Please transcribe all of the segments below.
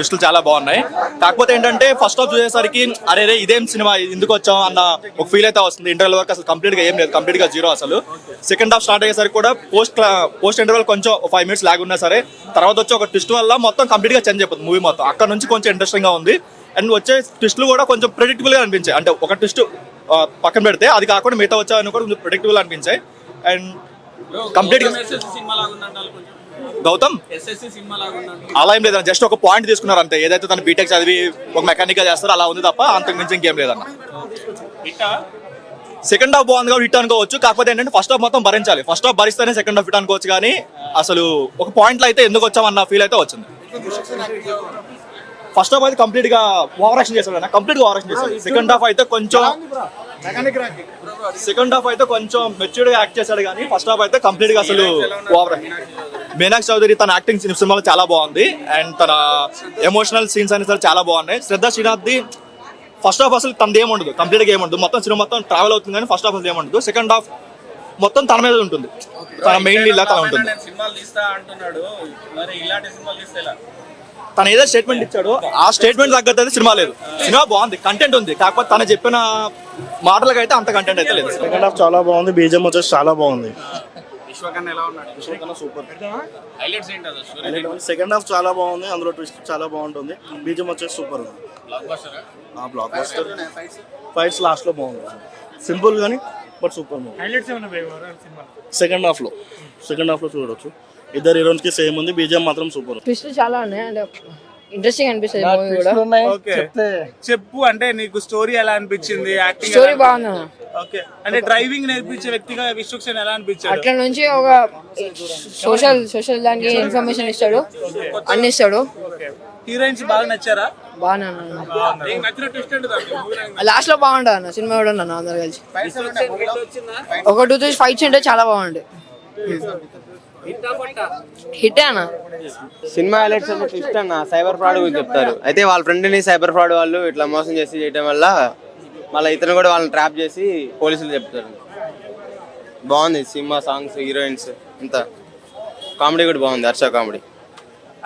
ట్విస్టులు చాలా బాగున్నాయి. కాకపోతే ఏంటంటే ఫస్ట్ హాఫ్ చూసేసరికి అరే ఇదేం సినిమా ఎందుకు వచ్చాం అన్న ఒక ఫీల్ అయితే వస్తుంది. ఇంటర్వెల్ వరకు అసలు కంప్లీట్ గా ఏం లేదు, కంప్లీట్ గా జీరో. అసలు సెకండ్ హాఫ్ స్టార్ట్ అయ్యేసరికి కూడా పోస్ట్ ఇంటర్వెల్ కొంచెం 5 minutes లాగ్ ఉన్నా సరే తర్వాత వచ్చి ఒక ట్విస్ట్ వల్ల మొత్తం కంప్లీట్ గా చేంజ్ అయిపోతుంది మూవీ మొత్తం. అక్కడ నుంచి కొంచెం ఇంట్రెస్టింగ్ గా ఉంది. అండ్ వచ్చే ట్విస్టులు కూడా కొంచెం ప్రెడిక్టబుల్ గా అనిపించాయి. అంటే ఒక ట్విస్ట్ పక్కన పెడితే అది కాకుండా మిగతా వచ్చాయని కూడా కొంచెం ప్రెడిక్టబుల్ అనిపించాయి. అండ్ కంప్లీట్ గా గౌతమ్ అలా ఏం లేదన్న, జస్ట్ ఒక పాయింట్ తీసుకున్నారు అంతే. ఏదైతే తను బీటెక్ చదివి ఒక మెకానిక్ గా చేస్తారో అలా ఉంది తప్ప అంతకు మించి ఇంకేం లేదన్న. సెకండ్ హాఫ్ బాగుంది కాబట్టి హిట్ అనుకోవచ్చు. కాకపోతే ఏంటంటే ఫస్ట్ హాఫ్ మొత్తం భరించాలి. ఫస్ట్ హాఫ్ భరిస్తేనే సెకండ్ హాఫ్ హిట్ అనుకోవచ్చు. కానీ అసలు ఒక పాయింట్ లో అయితే ఎందుకు వచ్చామన్న ఫీల్ అయితే వచ్చింది. ఫస్ట్ హాఫ్ అయితే కంప్లీట్ గా ఓవర్ యాక్షన్ చేశాడు అన్న, కంప్లీట్ గా ఓవర్ యాక్షన్ చేశాడు. సెకండ్ హాఫ్ అయితే కొంచెం మెచ్యూర్డ్ గా యాక్ట్ చేశాడు. కానీ ఫస్ట్ హాఫ్ అయితే కంప్లీట్ గా అసలు ఓవర్. మీనాక్షి చౌదరి తన యాక్టింగ్ సినిమాలో చాలా బాగుంది. అండ్ తన ఎమోషనల్ సీన్స్ అనేవి చాలా బాగున్నాయి. శ్రద్ధా శ్రీనాథ్ది ఫస్ట్ హాఫ్ అసలు తనది ఏముండదు, కంప్లీట్ గా ఏముండదు. మొత్తం సినిమా మొత్తం ట్రావెల్ అవుతుంది కానీ ఫస్ట్ హాఫ్ అసలు ఏముండదు. సెకండ్ హాఫ్ మొత్తం తన మీద ఉంటుంది, తన మెయిన్లీ ఇలా తన ఉంటుంది. తను ఏదో స్టేట్మెంట్ ఇచ్చాడు, ఆ స్టేట్మెంట్ తగ్గట్టు అయితే సినిమా లేదు. సినిమా బాగుంది, కంటెంట్ ఉంది. కాకపోతే తను చెప్పిన మాటలకు అయితే అంత కంటెంట్ అయితే లేదు. సెకండ్ హాఫ్ చాలా బాగుంది, బీజం వచ్చేసి చాలా బాగుంది. సెకండ్ హాఫ్ చాలా బాగుంది, అందులో ట్విస్ట్ చాలా బాగుంటుంది. బీజం వచ్చేసి సూపర్ ఉంది. Block buster. ఫైట్స్ లాస్ట్ లో బాగుంది, సింపుల్ గానీ but super movie. Second half లో చూడొచ్చు. ఇద్దరు హీరోయిన్స్ కి సేమ్ ఉంది. బీజం మాత్రం సూపర్. ట్విస్ట్ చాలా ఉన్నాయి, అంటే ఇంట్రెస్టింగ్ అనిపిస్తుంది మూవీ కూడా. చెప్పు, అంటే నీకు స్టోరీ ఎలా అనిపించింది? యాక్టింగ్ స్టోరీ బాగుంది. ఓకే, అంటే డ్రైవింగ్ నేర్పించే వ్యక్తిగా విశ్వక్సేన్ ఎలా అనిపించాడు? అట్లా నుంచి ఒక సోషల్ దానికి ఇన్ఫర్మేషన్ ఇస్తాడు, అన్ని ఇస్తాడు. హీరోయిన్స్ బాగా నచ్చారా? బాగా లాస్ట్ లో బాగుంటుంది అన్న సినిమా కూడా అన్న. అందరు కలిసి ఒక 2-3 ఫైట్స్ ఉంటే చాలా బాగుంది. హిట్ అన్న. సినిమా హైలైట్స్ అంటే ట్విస్ట్ అన్న, సైబర్ ఫ్రాడ్ గురించి చెప్తారు. అయితే వాళ్ళ ఫ్రెండ్ని సైబర్ ఫ్రాడ్ వాళ్ళు ఇట్లా మోసం చేసి చేయడం వల్ల మళ్ళీ ఇతను కూడా వాళ్ళని ట్రాప్ చేసి పోలీసులు చెప్తారు. బాగుంది సినిమా, సాంగ్స్, హీరోయిన్స్, ఇంత కామెడీ కూడా బాగుంది. హర్ష కామెడీ.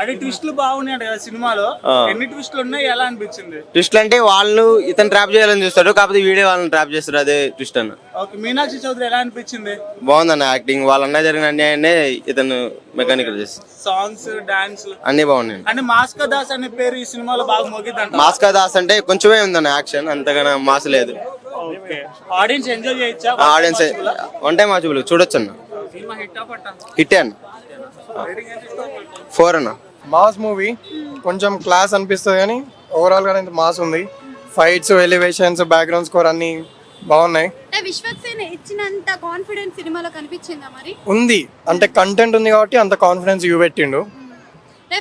అంటే ట్విస్ట్లు బాగున్నాయి కదా సినిమాలో. ఎన్ని ట్విస్ట్లు ఉన్నాయి, ఎలా అనిపించింది? ట్విస్ట్లు అంటే వాళ్ళు ఇతను ట్రాప్ చేయాలని చూస్తాడు, కాకపోతే వీడే వాళ్ళని ట్రాప్ చేస్తాడు, అదే ట్విస్ట్ అన్న. ఓకే, మీనాక్షి చౌదరి ఎలా అనిపించింది? బాగుందన్న యాక్టింగ్. వాళ్ళ అన్న జరిగిన అన్యాయాన్ని ఇతను మెకానికల్ చేస్తాడు. సాంగ్స్, డాన్స్ అన్ని బాగున్నాయి. అంటే మాస్కా దాస్ అనే పేరు ఈ సినిమాలో బాగా మోగిద్దంట. మాస్కా దాస్ అంటే కొంచెమే ఉందన్న యాక్షన్, అంతగానో మాస్ లేదు. ఆడియన్స్ ఎంజాయ్ చేయొచ్చా? ఆడియన్స్ వన్ టైం వాచబుల్ చూడొచ్చు అన్న. హిట్ అన్న. 4 అన్న. మాస్ మూవీ, కొంచెం క్లాస్ అనిపిస్తుంది కానీ ఓవరాల్ గా మాస్ ఉంది. ఫైట్స్, ఎలివేషన్స్, బ్యాక్గ్రౌండ్ స్కోర్ అన్ని బాగున్నాయి. విశ్వక్సేన్ ఇచ్చినంత కాన్ఫిడెన్స్ సినిమాలో కనిపించిందా మరి? ఉంది, అంటే కంటెంట్ ఉంది కాబట్టి అంత కాన్ఫిడెన్స్ చూపెట్టిండు.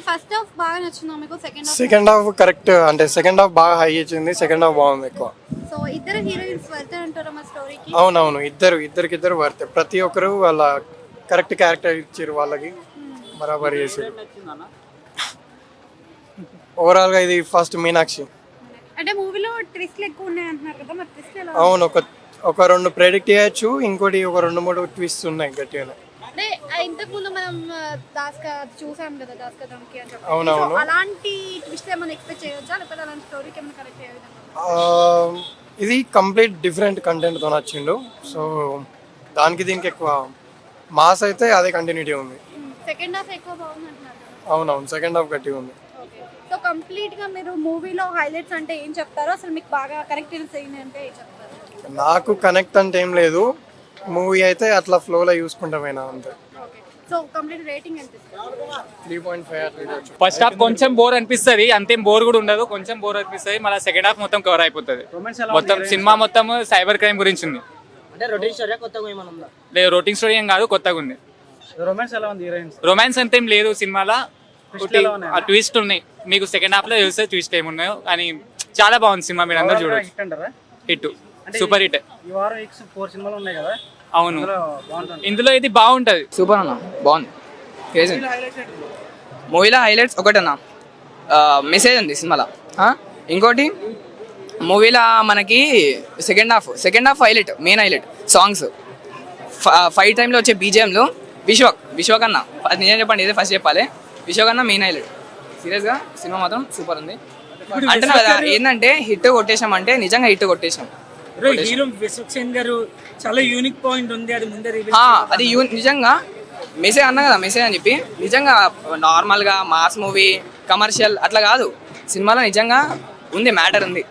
ఫస్ట్ హాఫ్ బాగా నచ్చిందా మీకు? సెకండ్ హాఫ్ కరెక్ట్, అంటే సెకండ్ హాఫ్ బాగా హై ఇచ్చింది. సెకండ్ హాఫ్ బాగుంది ఎక్కువ. సో ఇద్దరు హీరోయిన్స్ వర్త్ అంటారా మా స్టోరీకి? అవునవును, ఇద్దరు వర్త్. ప్రతి ఒక్కరు వాళ్ళ కరెక్ట్ క్యారెక్టర్ ఇచ్చారు, వాళ్ళకి బరాబర్ చేసారు. ఓవరాల్ గా ఇది ఫస్ట్ మీనాక్షి. అంటే మూవీలో ట్విస్ట్లు ఎక్కువ ఉన్నాయి అంటున్నారు కదా, మరి ట్విస్ట్ ఎలా? అవును, ఒక 2 ప్రెడిక్ట్ చేయొచ్చు, ఇంకోటి ఒక 2-3 ట్విస్ట్ ఉన్నాయి గట్టిగా. అంటే ఇంతకు ముందు మనం చూసాం కదా దాస్కా దమ్కి అని చెప్పి. అవునవును, అలాంటి ట్విస్ట్ ఏమైనా ఎక్స్పెక్ట్ చేయొచ్చా, లేకపోతే అలాంటి స్టోరీకి ఏమైనా కనెక్ట్ అయ్యే విధంగా? ఇది కంప్లీట్ డిఫరెంట్ కంటెంట్ తో నచ్చిండు. సో దానికి దీనికి ఎక్కువ మాస్ అయితే అదే కంటిన్యూటీ ఉంది. సెకండ్ హాఫ్ ఎక్కువ బాగుంది అంటున్నారు. అవునవును, సెకండ్ హాఫ్ గట్టిగా ఉంది. సో కంప్లీట్ గా మీరు మూవీలో హైలైట్స్ అంటే ఏం చెప్తారో, అసలు మీకు బాగా కనెక్ట్ అయిన సీన్ అంటే ఏం చెప్తారు? నాకు కనెక్ట్ అంటే ఏం లేదు, మూవీ అయితే అట్లా ఫ్లోలో చూసుకుంటామైనా అంతే. సో కంప్లీట్ రేటింగ్ ఎంత ఇస్తారు? 3.5. ఫస్ట్ హాఫ్ కొంచెం బోర్ అనిపిస్తుంది, అంతేం బోర్ కూడా ఉండదు, కొంచెం బోర్ అనిపిస్తుంది. మళ్ళీ సెకండ్ హాఫ్ మొత్తం కవర్ అయిపోతుంది. మొత్తం సినిమా మొత్తం సైబర్ క్రైమ్ గురించి ఉంది. లేదు, రొటీన్ స్టోరీ ఏం కాదు, కొత్తగా ఉంది. రొమాన్స్ అంతేం లేదు సినిమాలో, ట్విస్ట్ ఉన్నాయి. మీకు సెకండ్ హాఫ్ లో తెలిస్తే ట్విస్ట్ ఏమున్నాయో, కానీ చాలా బాగుంది సినిమా. మీరు అందరూ చూడొచ్చు. Hit, super hit. అవును, ఇందులో ఇది బాగుంటది. సూపర్ అన్న, బాగుంది. మూవీలో హైలైట్స్ ఒకటన్నా, మెసేజ్ ఉంది సినిమాలో. ఇంకోటి మూవీలో మనకి second half highlight, main highlight songs. Fight టైంలో వచ్చే బీజిఎంలు విశ్వక్ అన్న, అది నిజం చెప్పండి, ఇదే ఫస్ట్ చెప్పాలి. విశ్వక్ అన్న మెయిన్ హైలైట్. సీరియస్గా సినిమా మాత్రం సూపర్ ఉంది. అంటున్నా కదా ఏంటంటే హిట్ కొట్టేశామంటే నిజంగా హిట్ కొట్టేశాం. హీరో విశ్వక్సేన్ గారు చాలా యూనిక్ పాయింట్ ఉంది, అది ముందే అది నిజంగా మెసేజ్ అన్నా కదా, మెసేజ్ అని చెప్పి నిజంగా నార్మల్గా మాస్ మూవీ కమర్షియల్ అట్లా కాదు, సినిమాలో నిజంగా ఉంది, మ్యాటర్ ఉంది.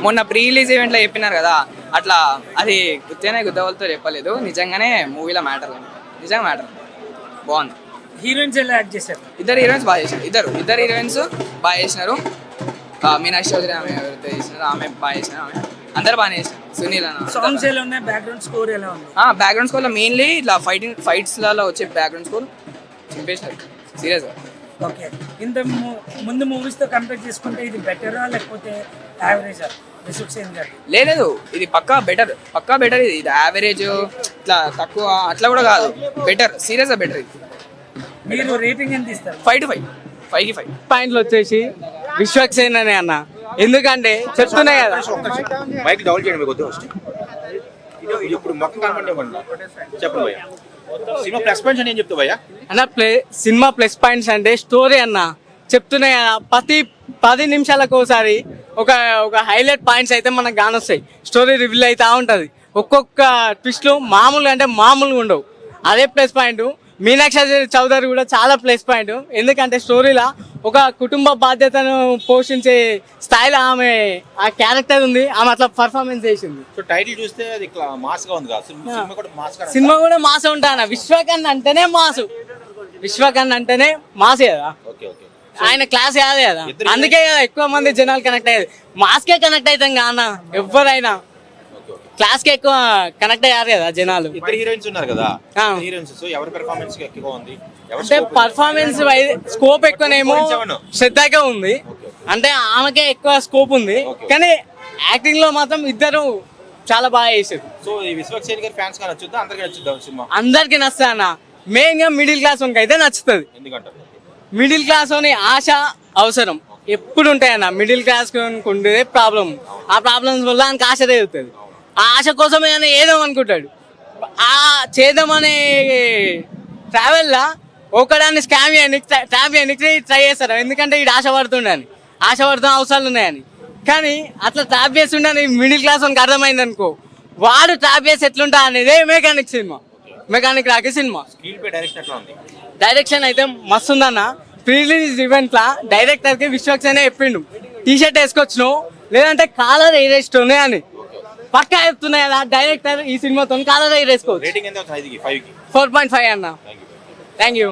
మొన్న ప్రీ రిలీజ్ ఈవెంట్లో చెప్పినారు కదా, అట్లా అది గుర్తేనే గుద్దవలతో చెప్పలేదు, నిజంగానే మూవీలో మ్యాటర్ ఉంది, నిజంగా మ్యాటర్ బాగుంది. హీరోయిన్స్ ఎలా యాక్ట్ చేశారు? ఇద్దరు హీరోయిన్స్ బాగా చేశారు, ఇద్దరు హీరోయిన్స్ బాగా చేసినారు. మీనాక్షి చౌదరి ఆమె ఎవరితో చేసినారు, ఆమె బాగా చేసినారు, ఆమె అందరు బాగానే చేసినారు. సునీల్ సాంగ్స్ ఎలా ఉన్నాయి, బ్యాక్గ్రౌండ్ స్కోర్ ఎలా ఉంది? బ్యాక్గ్రౌండ్ స్కోర్లో మెయిన్లీ ఇట్లా ఫైట్స్లలో వచ్చే బ్యాక్గ్రౌండ్ స్కోర్ చింపేసినారు సీరియస్గా. ఓకే, ఇంత ముందు మూవీస్ తో కంపేర్ చేసుకుంటే ఇది బెటరా లేకపోతే యావరేజా విశ్వక్సేన్ గారు? లేదు, ఇది పక్కా బెటర్ ఇది యావరేజ్ ఇట్లా తక్కువ అట్లా కూడా కాదు, బెటర్, సీరియస్గా బెటర్. ఇది మీరు రేటింగ్ ఎంత ఇస్తారు? 5 to 5, 5 కి 5 పాయింట్లు వచ్చేసి విశ్వక్సేన్ అనే అన్న, ఎందుకంటే చెప్తున్నాయి కదా మైక్ డౌన్ చేయండి మీకు వద్దు ఇప్పుడు మొత్తం కనపడి చెప్పండి భయ్యా సినిమా ప్లస్ పాయింట్స్ అని ఏం చెప్తావు భయ్యా? అన్న సినిమా ప్లస్ పాయింట్స్ అంటే స్టోరీ అన్న, చెప్తున్నాయి కదా ప్రతి 10 నిమిషాలకు ఒకసారి ఒక హైలైట్ పాయింట్స్ అయితే మనకు కానొస్తాయి, స్టోరీ రివీల్ అవుతూ ఉంటుంది. ఒక్కొక్క ట్విస్ట్లు మామూలుగా అంటే మామూలుగా ఉండవు, అదే ప్లస్ పాయింట్. మీనాక్షి చౌదరి కూడా చాలా ప్లస్ పాయింట్, ఎందుకంటే స్టోరీలో ఒక కుటుంబ బాధ్యతను పోషించే స్థాయిలో ఆమె ఆ క్యారెక్టర్ ఉంది, ఆమె అట్లా పర్ఫార్మెన్స్ చేసింది. సో టైటిల్ చూస్తే అది మాస్ గా ఉంది కదా, సినిమా కూడా మాస్ గా సినిమా కూడా మాస్ ఉంటాను, విశ్వకన్ అంటేనే మాసు, విశ్వకన్ అంటేనే మాస్ కదా, ఓకే ఓకే ఆయన క్లాస్ కాదు కదా, అందుకే కదా ఎక్కువ మంది జనాలు కనెక్ట్ అయ్యేది. మాస్కే కనెక్ట్ అవుతాం కానా, ఎవరైనా క్లాస్ కి ఎక్కువ కనెక్ట్ అయ్యారు కదా జనాలు. ఇద్దరు హీరోయిన్స్ ఉన్నారు కదా, హీరోయిన్స్ సో ఎవరి పెర్ఫార్మెన్స్ ఎక్కువ ఉంది? అంటే పర్ఫార్మెన్స్ స్కోప్ ఎక్కువనేమో శ్రద్ధగా ఉంది, అంటే ఆమెకే ఎక్కువ స్కోప్ ఉంది, కానీ యాక్టింగ్ లో మాత్రం ఇద్దరు చాలా బాగా చేశారు. సో ఈ విశ్వక్సేన్ గారి ఫ్యాన్స్ గా నచ్చుద్దా, అందరికీ నచ్చుద్దా సినిమా? అందరికి నచ్చుతా అన్న, మెయిన్ గా మిడిల్ క్లాస్ వాళ్ళకి అయితే నచ్చుతుంది. ఎందుకంటే మిడిల్ క్లాస్ అని ఆశ అవసరం ఎప్పుడు ఉంటాయన్న, మిడిల్ క్లాస్ ఉండేదే ప్రాబ్లం, ఆ ప్రాబ్లమ్స్ వల్ల ఆయనకు ఆశ తగ్గుతుంది, ఆ ఆశ కోసమే ఆయన ఏదో అనుకుంటాడు, ఆ చేద్దామనే ట్రావెల్లా ఒకదాన్ని స్కామ్ చేయడానికి ట్రై చేస్తారు, ఎందుకంటే ఇది ఆశపడుతున్న అవసరాలు ఉన్నాయని. కానీ అట్లా ట్రాప్ చేస్తుండే మిడిల్ క్లాస్ వానికి అర్థమైంది అనుకో, వాడు ట్రాప్ చేసి ఎట్లుంటా అనేది మెకానిక్ రాకే సినిమా. డైరెక్షన్ అయితే మస్తు ఉందన్న, ప్రీ రిలీజ్ ఈవెంట్ లా డైరెక్టర్ కి విశ్వక్సేనే చెప్పిండు టీ షర్ట్ వేసుకొచ్చును లేదంటే కాలర్ ఎయిరేస్తూనే అని, పక్కా చెప్తున్నాయి కదా డైరెక్టర్ ఈ సినిమాతో కాలర్ ఎయిరేసుకోవచ్చు. 4.5 అన్న. Thank you.